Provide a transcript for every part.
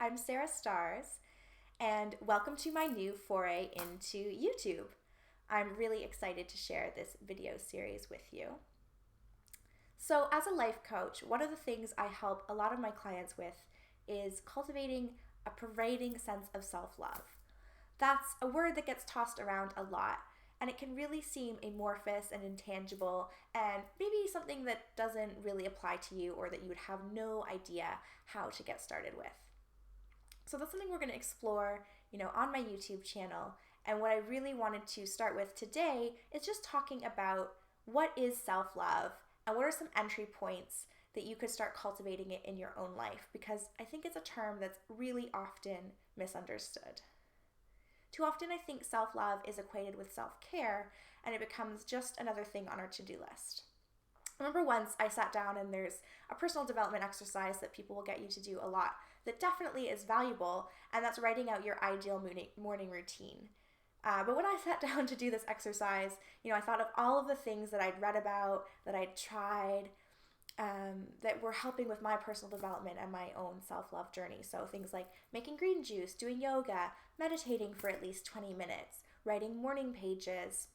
I'm Sarah Stars, and welcome to my new foray into YouTube. I'm really excited to share this video series with you. So, as a life coach, one of the things I help a lot of my clients with is cultivating a pervading sense of self-love. That's a word that gets tossed around a lot, and it can really seem amorphous and intangible, and maybe something that doesn't really apply to you or that you would have no idea how to get started with. So that's something we're going to explore, on my YouTube channel. And what I really wanted to start with today is just talking about what is self-love and what are some entry points that you could start cultivating it in your own life, because I think it's a term that's really often misunderstood. Too often I think self-love is equated with self-care, and it becomes just another thing on our to-do list. I remember once I sat down and there's a personal development exercise that people will get you to do a lot that definitely is valuable, and that's writing out your ideal morning routine. But when I sat down to do this exercise, I thought of all of the things that I'd read about, that I'd tried, that were helping with my personal development and my own self-love journey. So things like making green juice, doing yoga, meditating for at least 20 minutes, writing morning pages,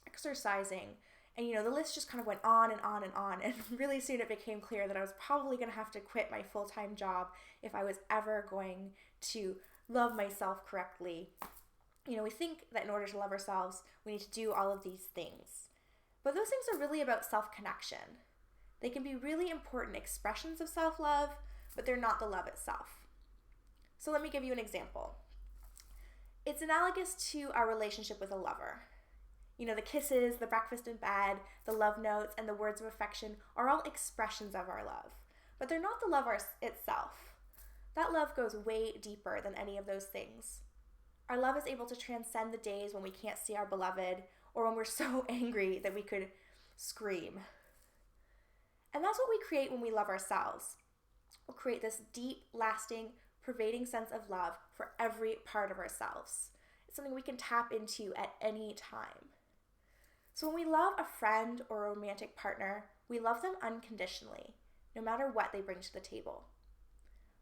exercising, and the list just kind of went on and on and on, and really soon it became clear that I was probably going to have to quit my full-time job if I was ever going to love myself correctly. We think that in order to love ourselves, we need to do all of these things. But those things are really about self-connection. They can be really important expressions of self-love, but they're not the love itself. So let me give you an example. It's analogous to our relationship with a lover. The kisses, the breakfast in bed, the love notes, and the words of affection are all expressions of our love. But they're not the love itself. That love goes way deeper than any of those things. Our love is able to transcend the days when we can't see our beloved, or when we're so angry that we could scream. And that's what we create when we love ourselves. We'll create this deep, lasting, pervading sense of love for every part of ourselves. It's something we can tap into at any time. So when we love a friend or a romantic partner, we love them unconditionally, no matter what they bring to the table.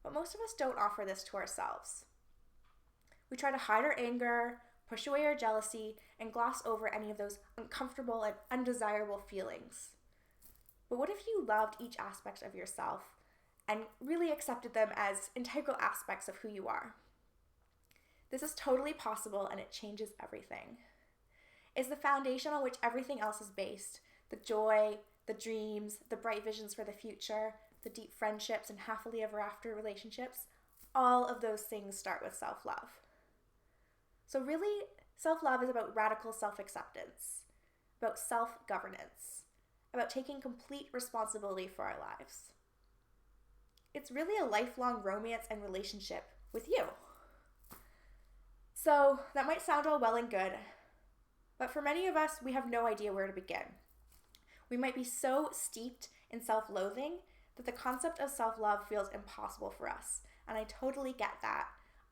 But most of us don't offer this to ourselves. We try to hide our anger, push away our jealousy, and gloss over any of those uncomfortable and undesirable feelings. But what if you loved each aspect of yourself and really accepted them as integral aspects of who you are? This is totally possible, and it changes everything. It's the foundation on which everything else is based. The joy, the dreams, the bright visions for the future, the deep friendships and happily ever after relationships, all of those things start with self-love. So really, self-love is about radical self-acceptance, about self-governance, about taking complete responsibility for our lives. It's really a lifelong romance and relationship with you. So that might sound all well and good, but for many of us, we have no idea where to begin. We might be so steeped in self-loathing that the concept of self-love feels impossible for us, and I totally get that.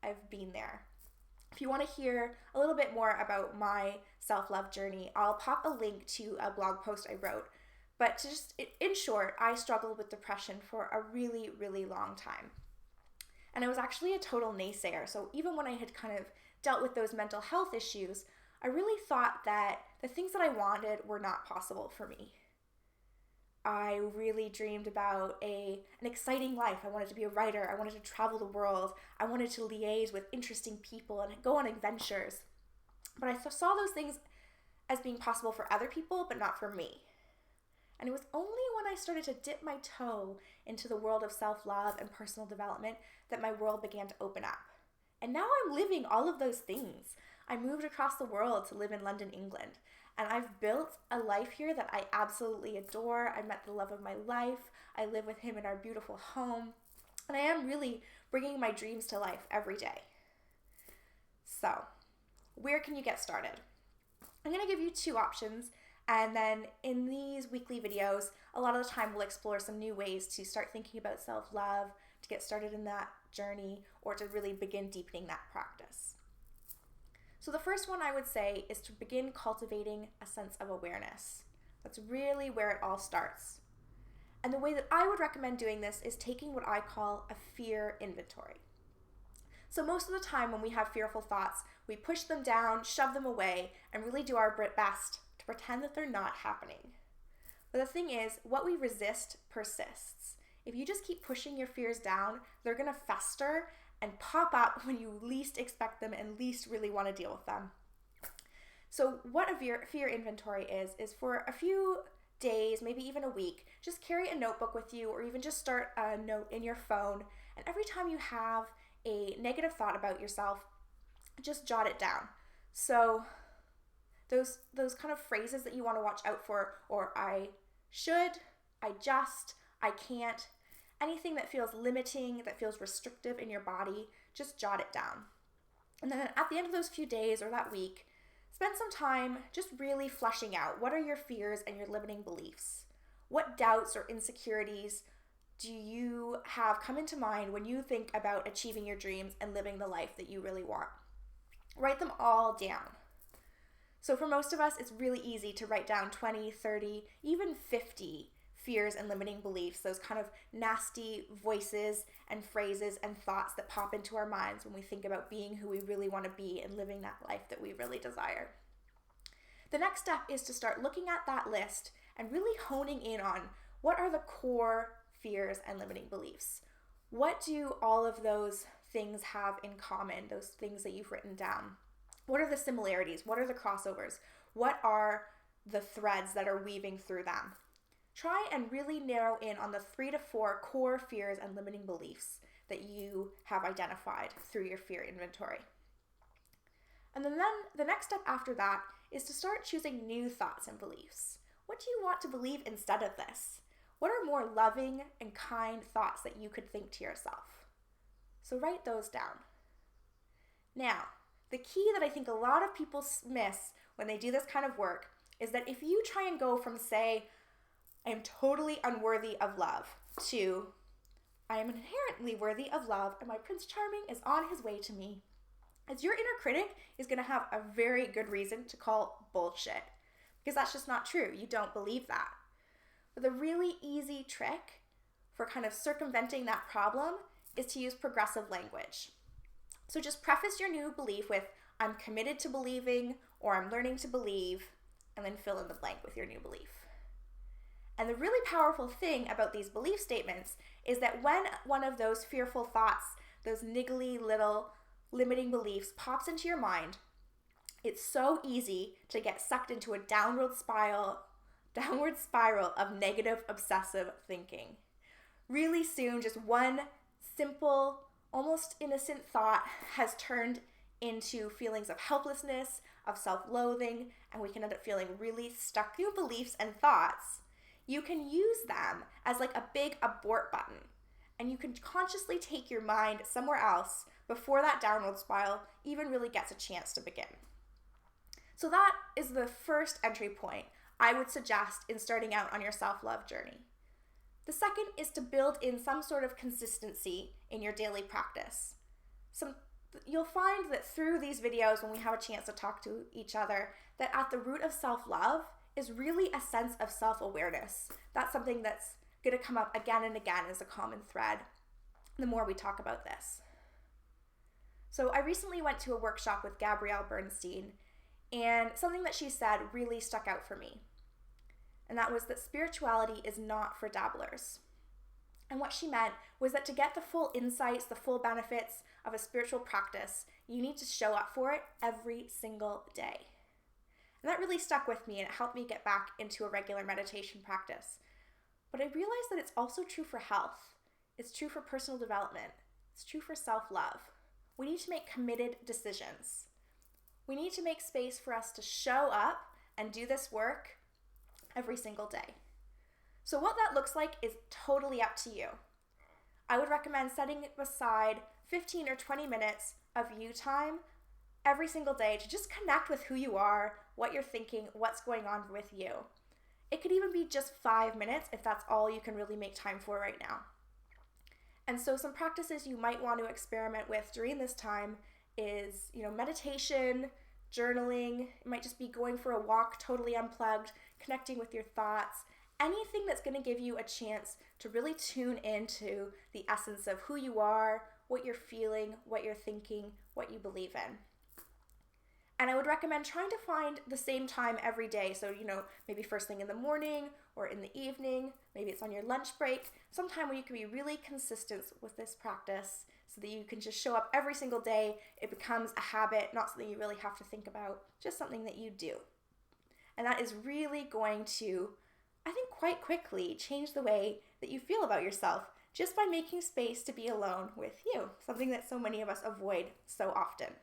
I've been there. If you want to hear a little bit more about my self-love journey, I'll pop a link to a blog post I wrote. But in short, I struggled with depression for a really, really long time. And I was actually a total naysayer. So even when I had kind of dealt with those mental health issues, I really thought that the things that I wanted were not possible for me. I really dreamed about an exciting life. I wanted to be a writer. I wanted to travel the world. I wanted to liaise with interesting people and go on adventures. But I saw those things as being possible for other people, but not for me. And it was only when I started to dip my toe into the world of self-love and personal development that my world began to open up. And now I'm living all of those things. I moved across the world to live in London, England, and I've built a life here that I absolutely adore. I met the love of my life. I live with him in our beautiful home, and I am really bringing my dreams to life every day. So, where can you get started? I'm going to give you two options, and then in these weekly videos, a lot of the time we'll explore some new ways to start thinking about self-love, to get started in that journey, or to really begin deepening that practice. So the first one I would say is to begin cultivating a sense of awareness. That's really where it all starts. And the way that I would recommend doing this is taking what I call a fear inventory. So most of the time when we have fearful thoughts, we push them down, shove them away, and really do our best to pretend that they're not happening. But the thing is, what we resist persists. If you just keep pushing your fears down, they're going to fester and pop up when you least expect them and least really want to deal with them. So what a fear inventory is for a few days, maybe even a week, just carry a notebook with you, or even just start a note in your phone. And every time you have a negative thought about yourself, just jot it down. So those kind of phrases that you want to watch out for, or I should, I just, I can't, anything that feels limiting, that feels restrictive in your body, just jot it down. And then at the end of those few days or that week, spend some time just really fleshing out what are your fears and your limiting beliefs. What doubts or insecurities do you have come into mind when you think about achieving your dreams and living the life that you really want? Write them all down. So for most of us, it's really easy to write down 20, 30, even 50 fears and limiting beliefs, those kind of nasty voices and phrases and thoughts that pop into our minds when we think about being who we really want to be and living that life that we really desire. The next step is to start looking at that list and really honing in on what are the core fears and limiting beliefs. What do all of those things have in common, those things that you've written down? What are the similarities? What are the crossovers? What are the threads that are weaving through them? Try and really narrow in on the 3 to 4 core fears and limiting beliefs that you have identified through your fear inventory. And then the next step after that is to start choosing new thoughts and beliefs. What do you want to believe instead of this? What are more loving and kind thoughts that you could think to yourself? So write those down. Now, the key that I think a lot of people miss when they do this kind of work is that if you try and go from, say, I am totally unworthy of love, to I am inherently worthy of love and my Prince Charming is on his way to me, as your inner critic is going to have a very good reason to call bullshit, because that's just not true. You don't believe that. But the really easy trick for kind of circumventing that problem is to use progressive language. So just preface your new belief with, I'm committed to believing, or I'm learning to believe, and then fill in the blank with your new belief. And the really powerful thing about these belief statements is that when one of those fearful thoughts, those niggly little limiting beliefs pops into your mind, it's so easy to get sucked into a downward spiral of negative obsessive thinking. Really soon, just one simple, almost innocent thought has turned into feelings of helplessness, of self-loathing, and we can end up feeling really stuck. New beliefs and thoughts, you can use them as like a big abort button, and you can consciously take your mind somewhere else before that downward spiral even really gets a chance to begin. So that is the first entry point I would suggest in starting out on your self-love journey. The second is to build in some sort of consistency in your daily practice. You'll find that through these videos, when we have a chance to talk to each other, that at the root of self-love is really a sense of self-awareness. That's something that's going to come up again and again as a common thread the more we talk about this. So I recently went to a workshop with Gabrielle Bernstein, and something that she said really stuck out for me. And that was that spirituality is not for dabblers. And what she meant was that to get the full insights, the full benefits of a spiritual practice, you need to show up for it every single day. And that really stuck with me, and it helped me get back into a regular meditation practice. But I realized that it's also true for health. It's true for personal development. It's true for self-love. We need to make committed decisions. We need to make space for us to show up and do this work every single day. So what that looks like is totally up to you. I would recommend setting aside 15 or 20 minutes of you time every single day to just connect with who you are, what you're thinking, what's going on with you. It could even be just 5 minutes if that's all you can really make time for right now. And so some practices you might want to experiment with during this time is, meditation, journaling. It might just be going for a walk totally unplugged, connecting with your thoughts, anything that's going to give you a chance to really tune into the essence of who you are, what you're feeling, what you're thinking, what you believe in. And I would recommend trying to find the same time every day. So, maybe first thing in the morning or in the evening, maybe it's on your lunch break, sometime when you can be really consistent with this practice so that you can just show up every single day. It becomes a habit, not something you really have to think about, just something that you do. And that is really going to, I think, quite quickly change the way that you feel about yourself just by making space to be alone with you, something that so many of us avoid so often.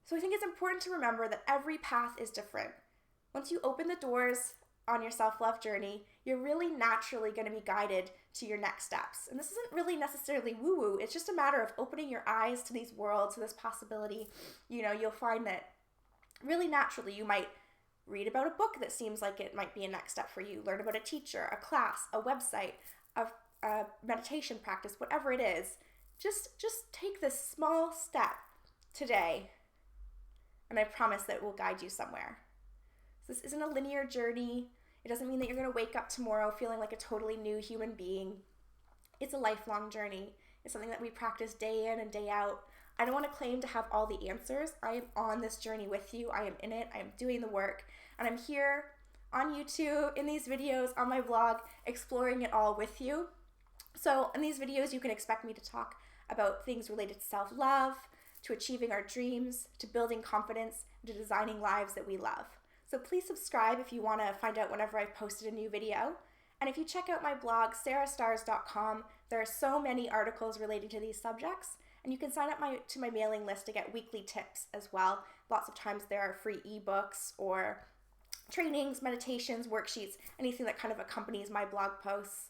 So I think it's important to remember that every path is different. Once you open the doors on your self-love journey, you're really naturally going to be guided to your next steps. And this isn't really necessarily woo-woo. It's just a matter of opening your eyes to these worlds, to this possibility. You'll find that really naturally you might read about a book that seems like it might be a next step for you, learn about a teacher, a class, a website, a meditation practice, whatever it is. Just take this small step today, and I promise that it will guide you somewhere. So this isn't a linear journey. It doesn't mean that you're going to wake up tomorrow feeling like a totally new human being. It's a lifelong journey. It's something that we practice day in and day out. I don't want to claim to have all the answers. I am on this journey with you. I am in it. I am doing the work. And I'm here on YouTube, in these videos, on my blog, exploring it all with you. So in these videos, you can expect me to talk about things related to self-love, to achieving our dreams, to building confidence, to designing lives that we love. So please subscribe if you want to find out whenever I've posted a new video. And if you check out my blog, sarahstars.com, there are so many articles related to these subjects. And you can sign up to my mailing list to get weekly tips as well. Lots of times there are free ebooks or trainings, meditations, worksheets, anything that kind of accompanies my blog posts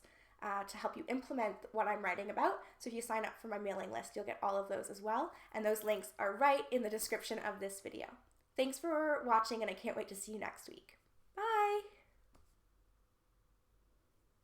to help you implement what I'm writing about. So if you sign up for my mailing list, you'll get all of those as well. And those links are right in the description of this video. Thanks for watching, and I can't wait to see you next week.